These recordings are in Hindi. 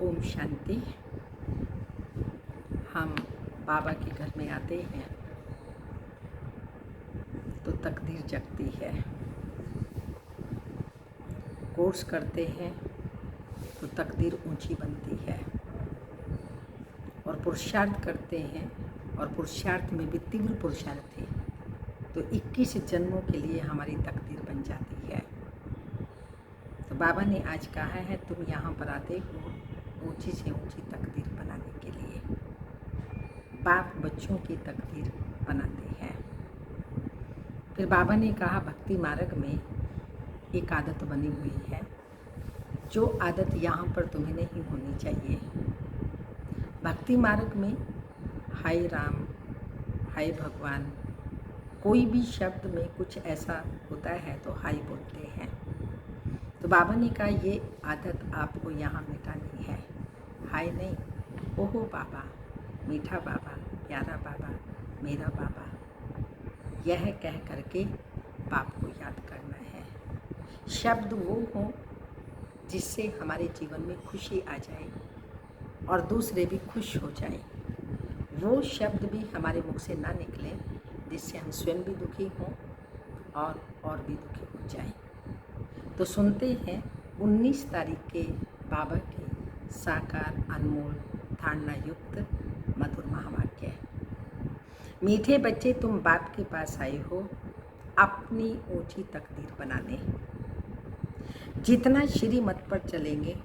ओम शांति। हम बाबा के घर में आते हैं तो तकदीर जगती है। कोर्स करते हैं तो तकदीर ऊंची बनती है, और पुरुषार्थ करते हैं और पुरुषार्थ में भी तीव्र पुरुषार्थ है तो 21 जन्मों के लिए हमारी तकदीर बन जाती है। तो बाबा ने आज कहा है तुम यहाँ पर आते हो ऊंची से ऊंची तकदीर बनाने के लिए। बाप बच्चों की तकदीर बनाते हैं। फिर बाबा ने कहा भक्ति मार्ग में एक आदत बनी हुई है, जो आदत यहाँ पर तुम्हें नहीं होनी चाहिए। भक्ति मार्ग में हाय राम, हाय भगवान, कोई भी शब्द में कुछ ऐसा होता है तो हाय बोलते हैं। तो बाबा ने कहा ये आदत आपको यहाँ मिटानी है। हाय नहीं, ओहो बाबा, मीठा बाबा, प्यारा बाबा, मेरा बाबा, यह कह करके बाप को याद करना है। शब्द वो हों जिससे हमारे जीवन में खुशी आ जाए और दूसरे भी खुश हो जाए। वो शब्द भी हमारे मुख से ना निकले जिससे हम स्वयं भी दुखी हों और भी दुखी हो जाए। तो सुनते हैं 19 तारीख के बाबा के साकार अनमोल धारणा युक्त मधुर महावाक्य। मीठे बच्चे, तुम बाप के पास आए हो अपनी ऊंची तकदीर बनाने। जितना श्रीमत पर चलेंगे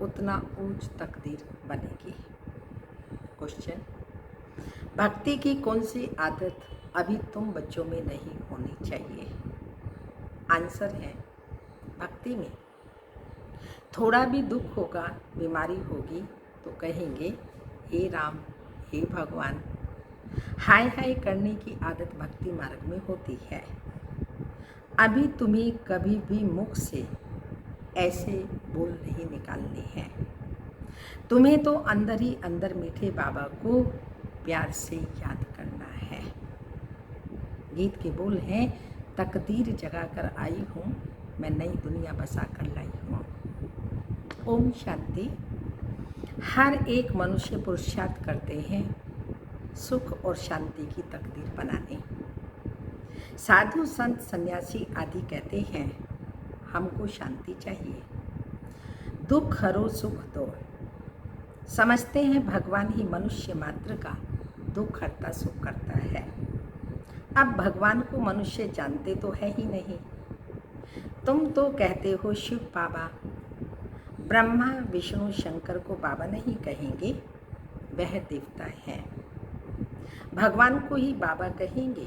उतना ऊंच तकदीर बनेगी। क्वेश्चन, भक्ति की कौन सी आदत अभी तुम बच्चों में नहीं होनी चाहिए? आंसर है भक्ति में थोड़ा भी दुख होगा, बीमारी होगी तो कहेंगे हे राम, हे भगवान। हाय हाय करने की आदत भक्ति मार्ग में होती है। अभी तुम्हें कभी भी मुख से ऐसे बोल नहीं निकालने हैं। तुम्हें तो अंदर ही अंदर मीठे बाबा को प्यार से याद करना है। गीत के बोल हैं, तकदीर जगा कर आई हूँ, मैं नई दुनिया बसा कर लाई हूँ। ओम शांति। हर एक मनुष्य पुरुषार्थ करते हैं सुख और शांति की तकदीर बनाने। साधु संत सन्यासी आदि कहते हैं हमको शांति चाहिए, दुख हरो सुख दो। समझते हैं भगवान ही मनुष्य मात्र का दुख हरता सुख करता है। अब भगवान को मनुष्य जानते तो है ही नहीं। तुम तो कहते हो शिव बाबा, ब्रह्मा विष्णु शंकर को बाबा नहीं कहेंगे, वह देवता है। भगवान को ही बाबा कहेंगे,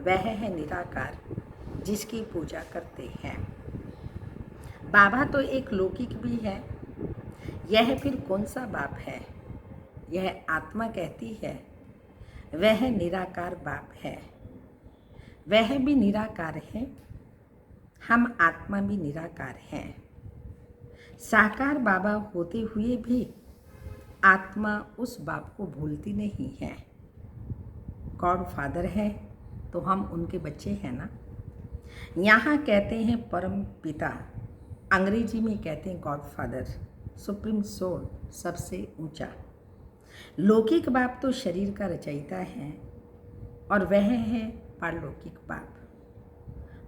वह है निराकार जिसकी पूजा करते हैं। बाबा तो एक लौकिक भी है, यह फिर कौन सा बाप है? यह आत्मा कहती है वह निराकार बाप है। वह भी निराकार है, हम आत्मा भी निराकार हैं। साकार बाबा होते हुए भी आत्मा उस बाप को भूलती नहीं है। गॉड फादर है तो हम उनके बच्चे हैं ना। यहाँ कहते हैं परम पिता, अंग्रेजी में कहते हैं गॉड फादर, सुप्रीम सोल, सबसे ऊंचा। लौकिक बाप तो शरीर का रचयिता है और वह है पारलौकिक बाप।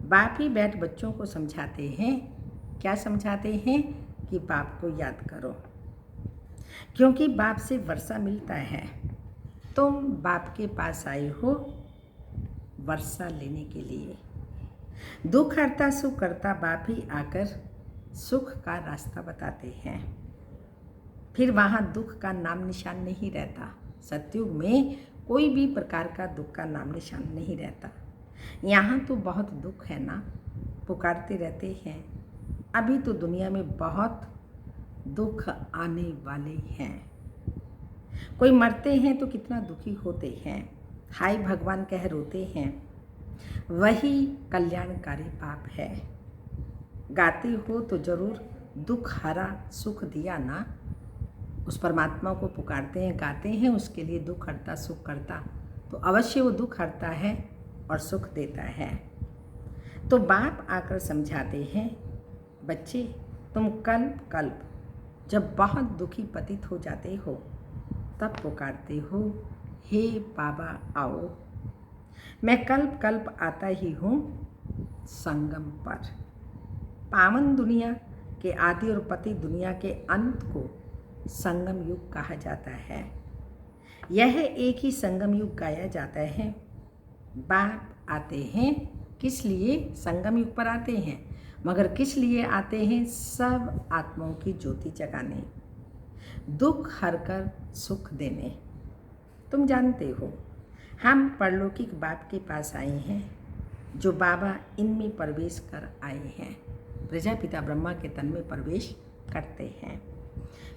बाप ही बैठ बच्चों को समझाते हैं। क्या समझाते हैं? कि बाप को याद करो, क्योंकि बाप से वर्षा मिलता है। तुम बाप के पास आए हो वर्षा लेने के लिए। दुख हरता सुख करता बाप ही आकर सुख का रास्ता बताते हैं। फिर वहाँ दुख का नाम निशान नहीं रहता। सतयुग में कोई भी प्रकार का दुख का नाम निशान नहीं रहता। यहाँ तो बहुत दुख है ना, पुकारते रहते हैं। अभी तो दुनिया में बहुत दुख आने वाले हैं। कोई मरते हैं तो कितना दुखी होते हैं, हाय भगवान कह रोते हैं। वही कल्याणकारी बाप है। गाते हो तो जरूर दुख हरा सुख दिया ना। उस परमात्मा को पुकारते हैं, गाते हैं उसके लिए दुख हरता सुख करता, तो अवश्य वो दुख हरता है और सुख देता है। तो बाप आकर समझाते हैं बच्चे, तुम कल्प कल्प जब बहुत दुखी पतित हो जाते हो तब पुकारते हो, हे बाबा आओ। मैं कल्प कल्प आता ही हूँ संगम पर। पावन दुनिया के आदि और पति दुनिया के अंत को संगम युग कहा जाता है। यह एक ही संगम युग गाया जाता है। बाप आते हैं किस लिए? संगम युग पर आते हैं, मगर किस लिए आते हैं? सब आत्माओं की ज्योति जगाने, दुख हरकर सुख देने। तुम जानते हो हम परलौकिक बाप के पास आए हैं, जो बाबा इनमें प्रवेश कर आए हैं। प्रजापिता ब्रह्मा के तन में प्रवेश करते हैं।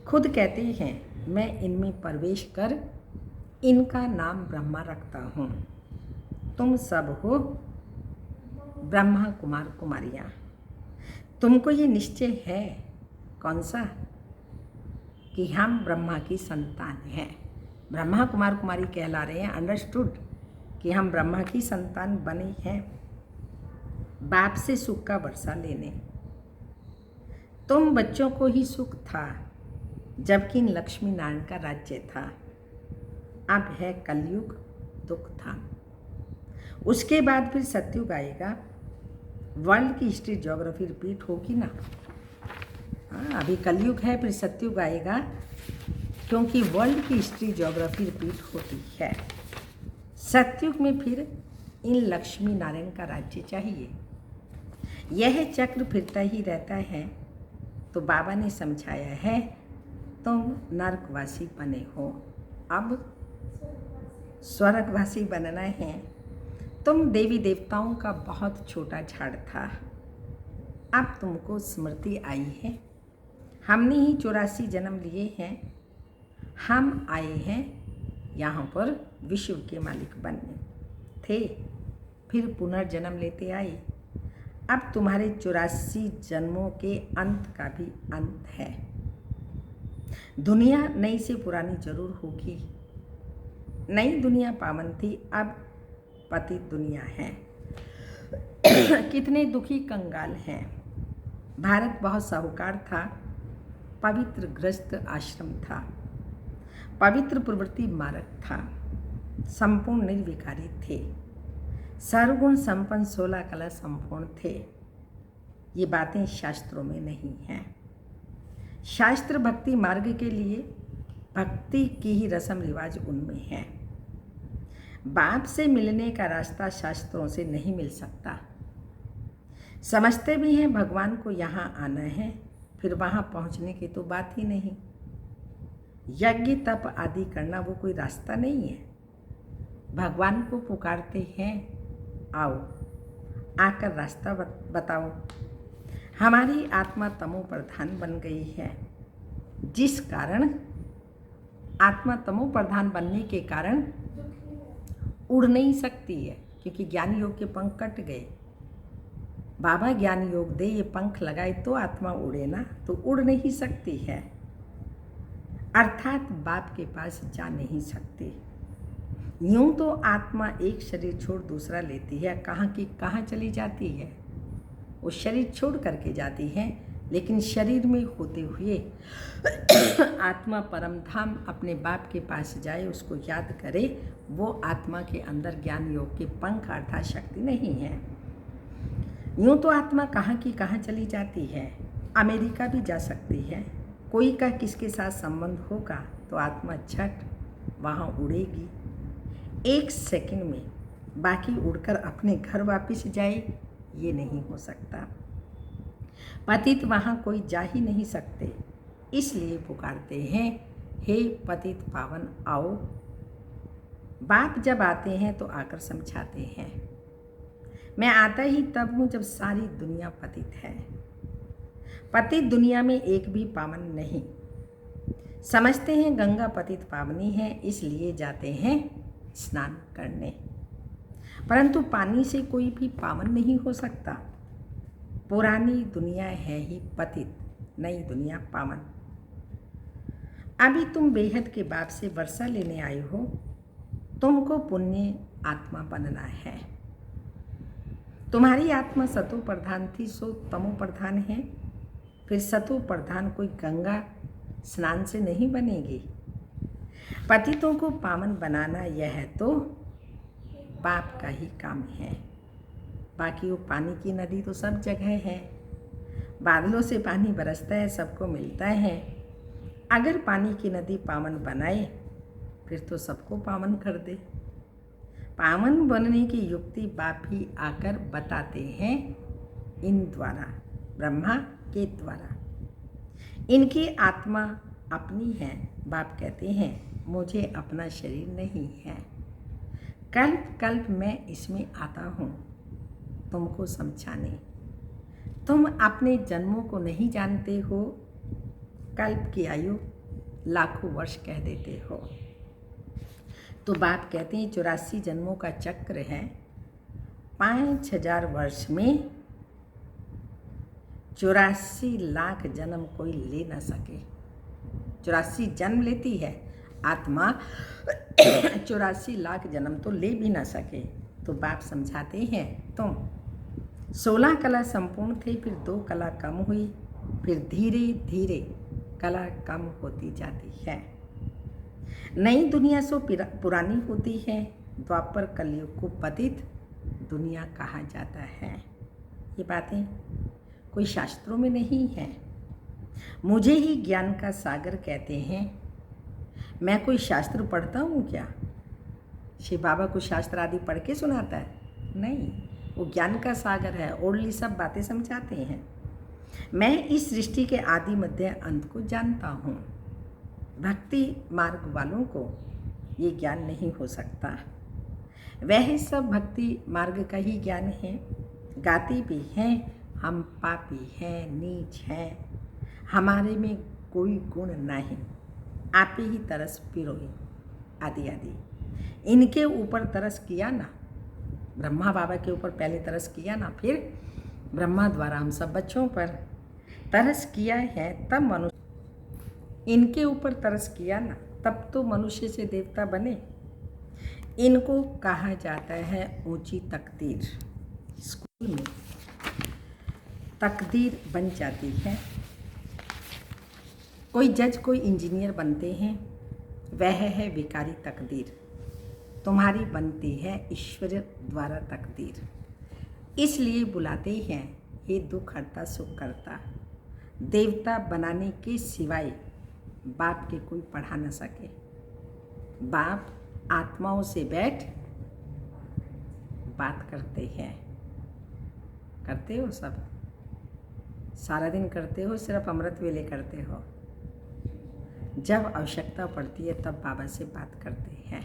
खुद कहते हैं, मैं इनमें प्रवेश कर इनका नाम ब्रह्मा रखता हूँ। तुम सब हो ब्रह्मा कुमार कुमारियाँ। तुमको ये निश्चय है कौन सा? कि हम ब्रह्मा की संतान हैं। ब्रह्मा कुमार कुमारी कहला रहे हैं। अंडरस्टूड कि हम ब्रह्मा की संतान बने हैं, बाप से सुख का वर्षा लेने। तुम बच्चों को ही सुख था, जबकि लक्ष्मी नारायण का राज्य था। अब है कलयुग, दुख था। उसके बाद फिर सतयुग आएगा। वर्ल्ड की हिस्ट्री ज्योग्राफी रिपीट होगी ना। हाँ, अभी कलयुग है, फिर सतयुग आएगा, क्योंकि वर्ल्ड की हिस्ट्री ज्योग्राफी रिपीट होती है। सतयुग में फिर इन लक्ष्मी नारायण का राज्य चाहिए। यह चक्र फिरता ही रहता है। तो बाबा ने समझाया है, तुम नरकवासी बने हो, अब स्वर्गवासी बनना है। तुम देवी देवताओं का बहुत छोटा झाड़ था, अब तुमको स्मृति आई है। हमने ही 84 जन्म लिए हैं। हम आए हैं यहाँ पर विश्व के मालिक बनने थे, फिर पुनर्जन्म लेते आए। अब तुम्हारे 84 जन्मों के अंत का भी अंत है। दुनिया नई से पुरानी जरूर होगी। नई दुनिया पावन थी, अब पतित दुनिया है। कितने दुखी कंगाल हैं। भारत बहुत साहूकार था, पवित्र ग्रस्त आश्रम था, पवित्र प्रवृत्ति मार्ग था, संपूर्ण निर्विकारी थे, सर्वगुण संपन्न 16 कला संपूर्ण थे। ये बातें शास्त्रों में नहीं हैं। शास्त्र भक्ति मार्ग के लिए भक्ति की ही रस्म रिवाज उनमें है। बाप से मिलने का रास्ता शास्त्रों से नहीं मिल सकता। समझते भी हैं भगवान को यहाँ आना है, फिर वहाँ पहुँचने की तो बात ही नहीं। यज्ञ तप आदि करना वो कोई रास्ता नहीं है। भगवान को पुकारते हैं, आओ आकर रास्ता बताओ। हमारी आत्मा तमो प्रधान बन गई है, जिस कारण आत्मा तमो प्रधान बनने के कारण उड़ नहीं सकती है, क्योंकि ज्ञान योग के पंख कट गए। बाबा ज्ञान योग दे, ये पंख लगाए तो आत्मा उड़े ना, तो उड़ नहीं सकती है, अर्थात बाप के पास जा नहीं सकती। यूं तो आत्मा एक शरीर छोड़ दूसरा लेती है, कहाँ की कहाँ चली जाती है। वो शरीर छोड़ करके जाती है, लेकिन शरीर में होते हुए आत्मा परम धाम अपने बाप के पास जाए, उसको याद करे। वो आत्मा के अंदर ज्ञान योग के पंख अर्थात शक्ति नहीं है। यूं तो आत्मा कहाँ की कहाँ चली जाती है। अमेरिका भी जा सकती है। कोई का किसके साथ संबंध होगा तो आत्मा झट वहाँ उड़ेगी, 1 सेकंड में। बाकी उड़कर अपने घर वापस जाए, ये नहीं हो सकता। पतित वहाँ कोई जा ही नहीं सकते, इसलिए पुकारते हैं, हे पतित पावन आओ। बाप जब आते हैं तो आकर समझाते हैं, मैं आता ही तब हूँ जब सारी दुनिया पतित है। पतित दुनिया में एक भी पावन नहीं। समझते हैं गंगा पतित पावनी है, इसलिए जाते हैं स्नान करने, परंतु पानी से कोई भी पावन नहीं हो सकता। पुरानी दुनिया है ही पतित, नई दुनिया पावन। अभी तुम बेहद के बाप से वर्षा लेने आए हो, तुमको पुण्य आत्मा बनना है। तुम्हारी आत्मा सतो प्रधान थी, सो तमो प्रधान है। फिर सतो प्रधान कोई गंगा स्नान से नहीं बनेगी। पतितों को पावन बनाना यह तो बाप का ही काम है। बाकी वो पानी की नदी तो सब जगह है, बादलों से पानी बरसता है, सबको मिलता है। अगर पानी की नदी पावन बनाए फिर तो सबको पावन कर दे। पावन बनने की युक्ति बाप ही आकर बताते हैं इन द्वारा, ब्रह्मा के द्वारा। इनकी आत्मा अपनी है। बाप कहते हैं मुझे अपना शरीर नहीं है, कल्प कल्प मैं इसमें आता हूँ तुमको समझाने। तुम अपने जन्मों को नहीं जानते हो, कल्प की आयु लाखों वर्ष कह देते हो। तो बाप कहते हैं 84 जन्मों का चक्र है, 5000 वर्ष में 84 लाख जन्म कोई ले ना सके। 84 जन्म लेती है आत्मा, 84 लाख जन्म तो ले भी ना सके। तो बाप समझाते हैं तुम 16 कला संपूर्ण थे, फिर 2 कला कम हुई, फिर धीरे धीरे कला कम होती जाती है। नई दुनिया सो पुरानी होती है। द्वापर कलयुग को पतित दुनिया कहा जाता है। ये बातें कोई शास्त्रों में नहीं है, मुझे ही ज्ञान का सागर कहते हैं। मैं कोई शास्त्र पढ़ता हूँ क्या? शिव बाबा को शास्त्र आदि पढ़ के सुनाता है? नहीं, वो ज्ञान का सागर है, ओनली सब बातें समझाते हैं। मैं इस सृष्टि के आदि मध्य अंत को जानता हूँ। भक्ति मार्ग वालों को ये ज्ञान नहीं हो सकता। वह सब भक्ति मार्ग का ही ज्ञान है। गाती भी हैं हम पापी हैं, नीच हैं, हमारे में कोई गुण नहीं, आप ही तरस पिरोई आदि आदि। इनके ऊपर तरस किया ना, ब्रह्मा बाबा के ऊपर पहले तरस किया ना, फिर ब्रह्मा द्वारा हम सब बच्चों पर तरस किया है, तब मनुष्य, इनके ऊपर तरस किया ना, तब तो मनुष्य से देवता बने। इनको कहा जाता है ऊंची तकदीर। स्कूल में तकदीर बन जाती है। कोई जज, कोई इंजीनियर बनते हैं, वह है विकारी तकदीर। तुम्हारी बनती है ईश्वर द्वारा तकदीर। इसलिए बुलाते हैं हे दुख हरता सुख करता। देवता बनाने के सिवाय बाप के कोई पढ़ा न सके। बाप आत्माओं से बैठ बात करते हैं। करते हो सब? सारा दिन करते हो, सिर्फ अमृत वेले करते हो? जब आवश्यकता पड़ती है तब बाबा से बात करते हैं।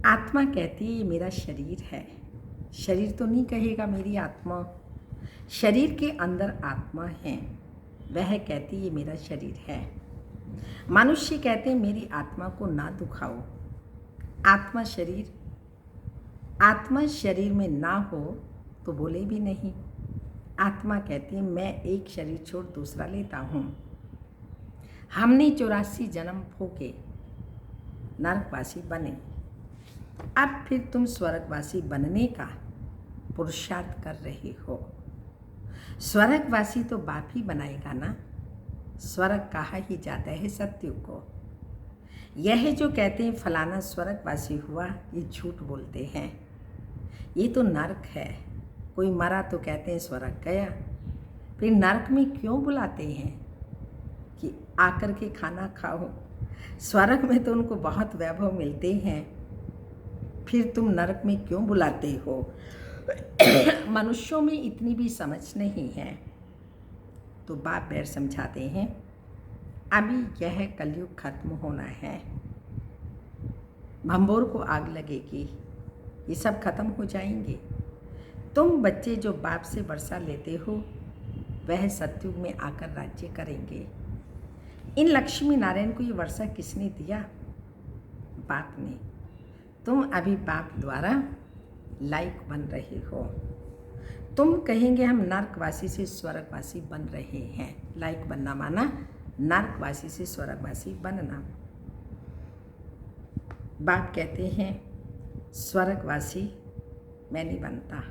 आत्मा कहती है ये मेरा शरीर है। शरीर तो नहीं कहेगा मेरी आत्मा, शरीर के अंदर आत्मा है, वह कहती ये मेरा शरीर है। मनुष्य कहते हैं मेरी आत्मा को ना दुखाओ। आत्मा शरीर में ना हो तो बोले भी नहीं। आत्मा कहती है मैं एक शरीर छोड़ दूसरा लेता हूँ। हमने 84 जन्म भोगे, नरकवासी बने, अब फिर तुम स्वर्गवासी बनने का पुरुषार्थ कर रहे हो। स्वर्गवासी तो बाप ही बनाएगा ना। स्वर्ग कहा ही जाता है सत्युग को। यह जो कहते हैं फलाना स्वर्गवासी हुआ, ये झूठ बोलते हैं। ये तो नरक है। कोई मरा तो कहते हैं स्वर्ग गया। फिर नरक में क्यों बुलाते हैं कि आकर के खाना खाओ? स्वर्ग में तो उनको बहुत वैभव मिलते हैं, फिर तुम नरक में क्यों बुलाते हो? मनुष्यों में इतनी भी समझ नहीं है। तो बाप बैर समझाते हैं अभी यह कलयुग खत्म होना है। भंबोर को आग लगेगी, ये सब खत्म हो जाएंगे। तुम बच्चे जो बाप से वर्षा लेते हो, वह सतयुग में आकर राज्य करेंगे। इन लक्ष्मी नारायण को ये वर्षा किसने दिया? बाप ने। तुम अभी बाप द्वारा लायक बन रहे हो। तुम कहेंगे हम नरकवासी से स्वर्गवासी बन रहे हैं। लायक बनना माना नरकवासी से स्वर्गवासी बनना। बाप कहते हैं स्वर्गवासी मैं नहीं बनता,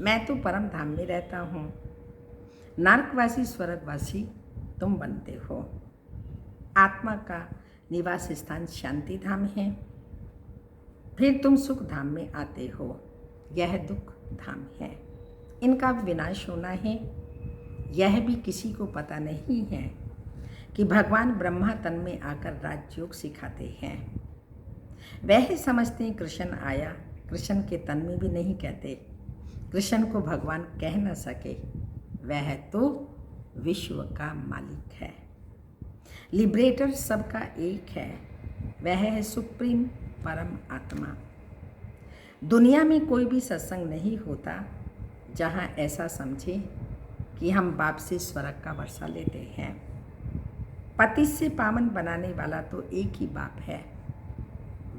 मैं तो परम धाम में रहता हूँ। नरकवासी स्वर्गवासी तुम बनते हो। आत्मा का निवास स्थान शांति धाम है, फिर तुम सुख धाम में आते हो, यह दुख धाम है। इनका विनाश होना है, यह भी किसी को पता नहीं है कि भगवान ब्रह्मा तन में आकर राजयोग सिखाते हैं। वह समझते हैं कृष्ण आया, कृष्ण के तन में भी नहीं कहते, कृष्ण को भगवान कह न सके, वह तो विश्व का मालिक है, लिबरेटर सबका एक है, वह है सुप्रीम परम आत्मा। दुनिया में कोई भी सत्संग नहीं होता जहाँ ऐसा समझे कि हम बाप से स्वर्ग का वर्षा लेते हैं। पति से पावन बनाने वाला तो एक ही बाप है।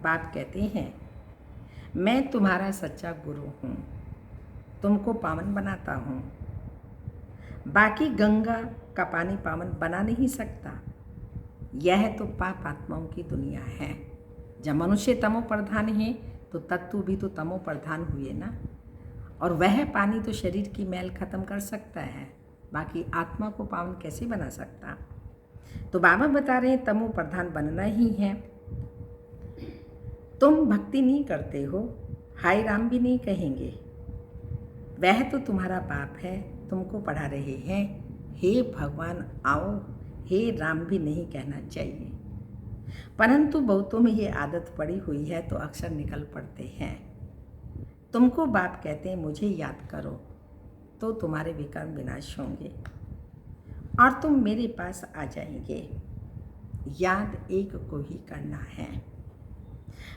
बाप कहते हैं, मैं तुम्हारा सच्चा गुरु हूँ, तुमको पावन बनाता हूँ। बाकी गंगा का पानी पावन बना नहीं सकता। यह तो पाप आत्माओं की दुनिया है। जब मनुष्य तमो प्रधान है तो तत्व भी तो तमो प्रधान हुए ना, और वह पानी तो शरीर की मैल खत्म कर सकता है, बाकी आत्मा को पावन कैसे बना सकता। तो बाबा बता रहे हैं तमो प्रधान बनना ही है। तुम भक्ति नहीं करते हो, हाय राम भी नहीं कहेंगे, वह तो तुम्हारा बाप है, तुमको पढ़ा रहे हैं, हे भगवान आओ, हे राम भी नहीं कहना चाहिए। परंतु बहुतों में ये आदत पड़ी हुई है तो अक्सर निकल पड़ते हैं। तुमको बाप कहते हैं मुझे याद करो तो तुम्हारे विकर्म विनाश होंगे और तुम मेरे पास आ जाएंगे। याद एक को ही करना है।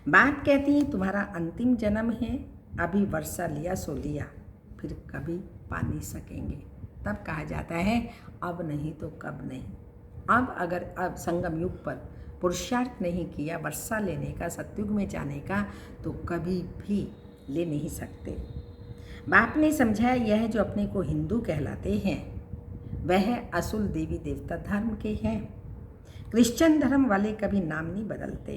बाप कहती है तुम्हारा अंतिम जन्म है, अभी वर्षा लिया सो लिया, फिर कभी पा नहीं सकेंगे। तब कहा जाता है अब नहीं तो कब नहीं। अब संगम युग पर पुरुषार्थ नहीं किया वर्षा लेने का, सतयुग में जाने का, तो कभी भी ले नहीं सकते। बाप ने समझाया यह जो अपने को हिंदू कहलाते हैं वह असुल देवी देवता धर्म के हैं। क्रिश्चियन धर्म वाले कभी नाम नहीं बदलते,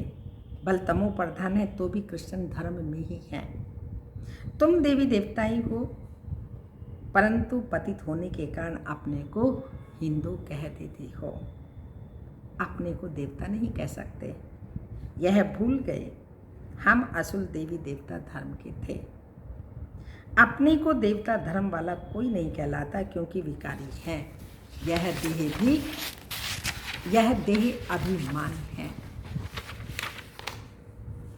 बल तमो प्रधान है तो भी क्रिश्चियन धर्म में ही है। तुम देवी देवता ही हो, परंतु पतित होने के कारण अपने को हिंदू कह देते हो, अपने को देवता नहीं कह सकते। यह भूल गए हम असुल देवी देवता धर्म के थे। अपने को देवता धर्म वाला कोई नहीं कहलाता क्योंकि विकारी है। यह देह अभिमान है।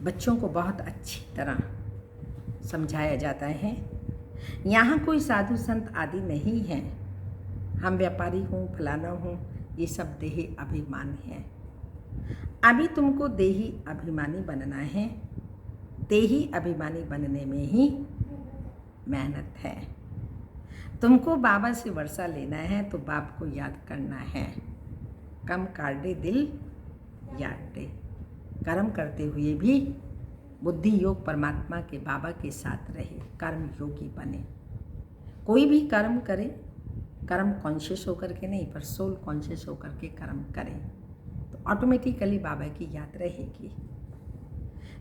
बच्चों को बहुत अच्छी तरह समझाया जाता है, यहाँ कोई साधु संत आदि नहीं है, हम व्यापारी हूँ फलाना हूँ, ये सब देही अभिमान है। अभी तुमको देही अभिमानी बनना है। देही अभिमानी बनने में ही मेहनत है। तुमको बाबा से वर्षा लेना है तो बाप को याद करना है। कम काटे दिल याद दे। कर्म करते हुए भी बुद्धि योग परमात्मा के बाबा के साथ रहे, कर्म योगी बने। कोई भी कर्म करे, कर्म कॉन्शियस होकर के नहीं पर सोल कॉन्शियस होकर के कर्म करें तो ऑटोमेटिकली बाबा की याद रहेगी।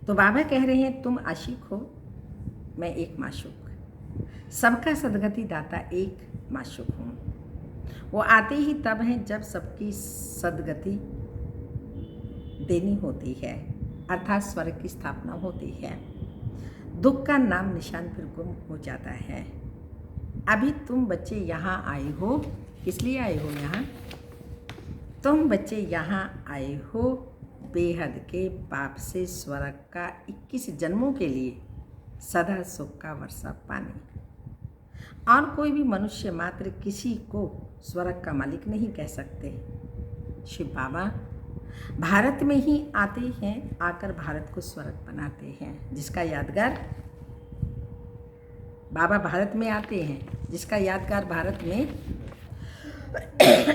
तो बाबा कह रहे हैं तुम आशिक हो, मैं एक माशूक, सबका सदगति दाता एक माशूक हूँ। वो आते ही तब हैं जब सबकी सदगति देनी होती है, अर्थात स्वर्ग की स्थापना होती है। दुख का नाम निशान फिर गुम हो जाता है। अभी तुम बच्चे यहाँ आए हो, किस लिए आए हो यहाँ? तुम बच्चे यहाँ आए हो बेहद के पाप से स्वर्ग का 21 जन्मों के लिए सदा सुख का वर्षा पाने। और कोई भी मनुष्य मात्र किसी को स्वर्ग का मालिक नहीं कह सकते। शिव बाबा भारत में ही आते हैं, आकर भारत को स्वर्ग बनाते हैं। जिसका यादगार बाबा भारत में आते हैं, जिसका यादगार भारत में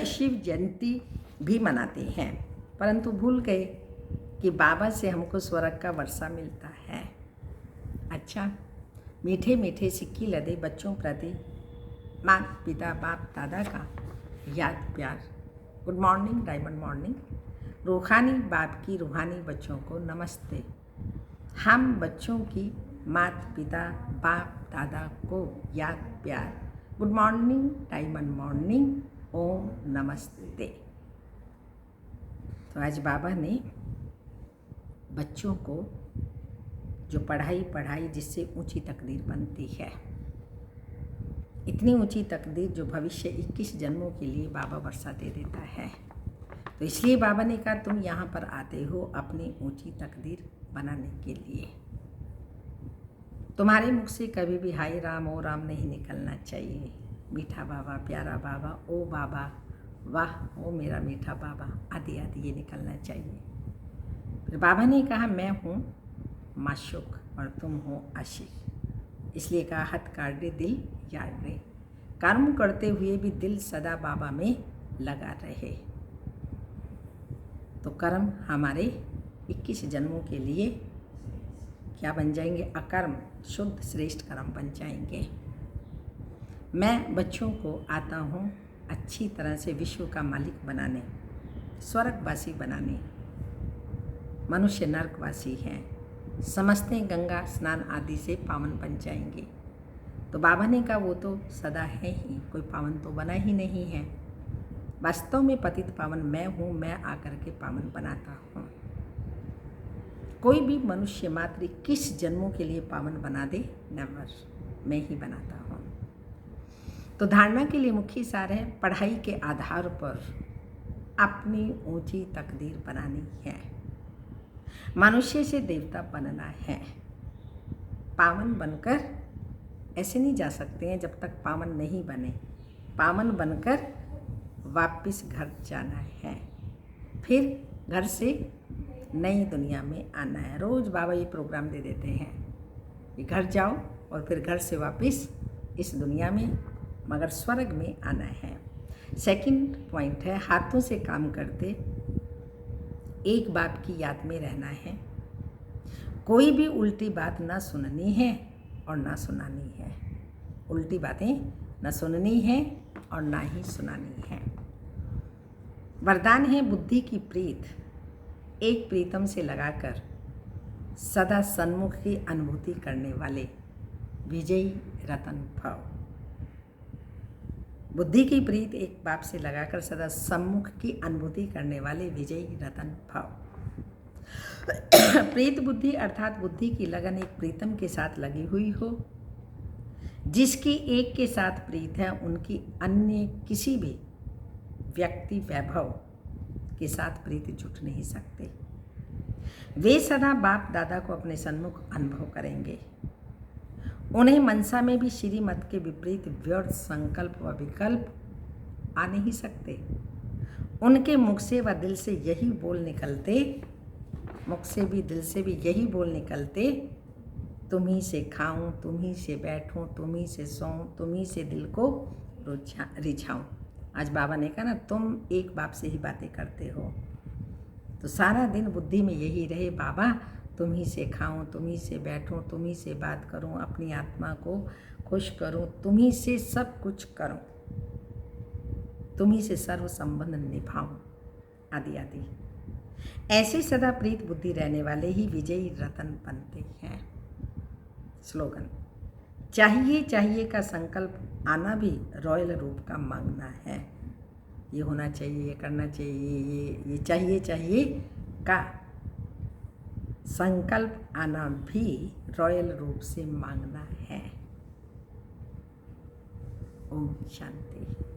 शिव जयंती भी मनाते हैं, परंतु भूल गए कि बाबा से हमको स्वर्ग का वर्षा मिलता है। अच्छा, मीठे मीठे सिक्की लदे बच्चों प्रति माता पिता बाप दादा का याद प्यार। Good morning, diamond morning. रूहानी बाप की रूहानी बच्चों को नमस्ते। हम बच्चों की माता पिता बाप दादा को याद प्यार। गुड मॉर्निंग, डायमंड मॉर्निंग, ओम नमस्ते। तो आज बाबा ने बच्चों को जो पढ़ाई जिससे ऊंची तकदीर बनती है, इतनी ऊंची तकदीर जो भविष्य 21 जन्मों के लिए बाबा वर्षा दे देता है। तो इसलिए बाबा ने कहा तुम यहाँ पर आते हो अपनी ऊंची तकदीर बनाने के लिए। तुम्हारे मुख से कभी भी हाय राम ओ राम नहीं निकलना चाहिए। मीठा बाबा, प्यारा बाबा, ओ बाबा, वाह ओ मेरा मीठा बाबा, आदि आदि ये निकलना चाहिए। फिर बाबा ने कहा मैं हूँ माशूक और तुम हो आशिक। इसलिए कहा हथ काट दे दिल याद रहे। कर्म करते हुए भी दिल सदा बाबा में लगा रहे। तो कर्म हमारे 21 जन्मों के लिए क्या बन जाएंगे? अकर्म शुद्ध श्रेष्ठ कर्म बन जाएंगे। मैं बच्चों को आता हूँ अच्छी तरह से विश्व का मालिक बनाने, स्वर्गवासी बनाने। मनुष्य नरकवासी हैं, समझते गंगा स्नान आदि से पावन बन जाएंगे। तो बाबा ने कहा वो तो सदा है ही, कोई पावन तो बना ही नहीं है। वास्तव में पतित पावन मैं हूँ, मैं आकर के पावन बनाता हूँ। कोई भी मनुष्य मात्र किस जन्मों के लिए पावन बना दे? नेवर, मैं ही बनाता हूँ। तो धारणा के लिए मुख्य सार है पढ़ाई के आधार पर अपनी ऊंची तकदीर बनानी है। मनुष्य से देवता बनना है। पावन बनकर ऐसे नहीं जा सकते हैं जब तक पावन नहीं बने। पावन बनकर वापस घर जाना है, फिर घर से नई दुनिया में आना है। रोज़ बाबा ये प्रोग्राम दे देते हैं कि घर जाओ और फिर घर से वापस इस दुनिया में, मगर स्वर्ग में आना है। सेकंड पॉइंट है हाथों से काम करते एक बाप की याद में रहना है। कोई भी उल्टी बात ना सुननी है और ना सुनानी है। उल्टी बातें ना सुननी है और ना ही सुनानी है। वरदान है बुद्धि की प्रीत, एक प्रीतम से लगाकर सदा सन्मुख की अनुभूति करने वाले विजयी रतन भव। बुद्धि की प्रीत एक बाप से लगाकर सदा सम्मुख की अनुभूति करने वाले विजयी रतन भव। प्रीत बुद्धि अर्थात बुद्धि की लगन एक प्रीतम के साथ लगी हुई हो। जिसकी एक के साथ प्रीत है उनकी अन्य किसी भी व्यक्ति वैभव के साथ प्रीत जुट नहीं सकते। वे सदा बाप दादा को अपने सन्मुख अनुभव करेंगे। उन्हें मनसा में भी श्रीमत के विपरीत व्यर्थ संकल्प व विकल्प आ नहीं सकते। उनके मुख से व दिल से यही बोल निकलते, मुख से भी दिल से भी यही बोल निकलते, तुम ही से खाऊं, तुम ही से बैठूं, तुम ही से सोऊं, तुम ही से दिल को रिझाऊं। आज बाबा ने कहा ना तुम एक बाप से ही बातें करते हो, तो सारा दिन बुद्धि में यही रहे बाबा तुम ही से खाऊं, तुम ही से बैठूं, तुम ही से बात करूं, अपनी आत्मा को खुश करूं, तुम ही से सब कुछ करूं, तुम ही से सर्व संबंध निभाऊं, आदि आदि। ऐसे सदा प्रीत बुद्धि रहने वाले ही विजयी रतन बनते हैं। स्लोगन, चाहिए चाहिए का संकल्प आना भी रॉयल रूप का मांगना है। ये होना चाहिए, ये करना चाहिए, ये चाहिए चाहिए का संकल्प आना भी रॉयल रूप से मांगना है। ओम शांति।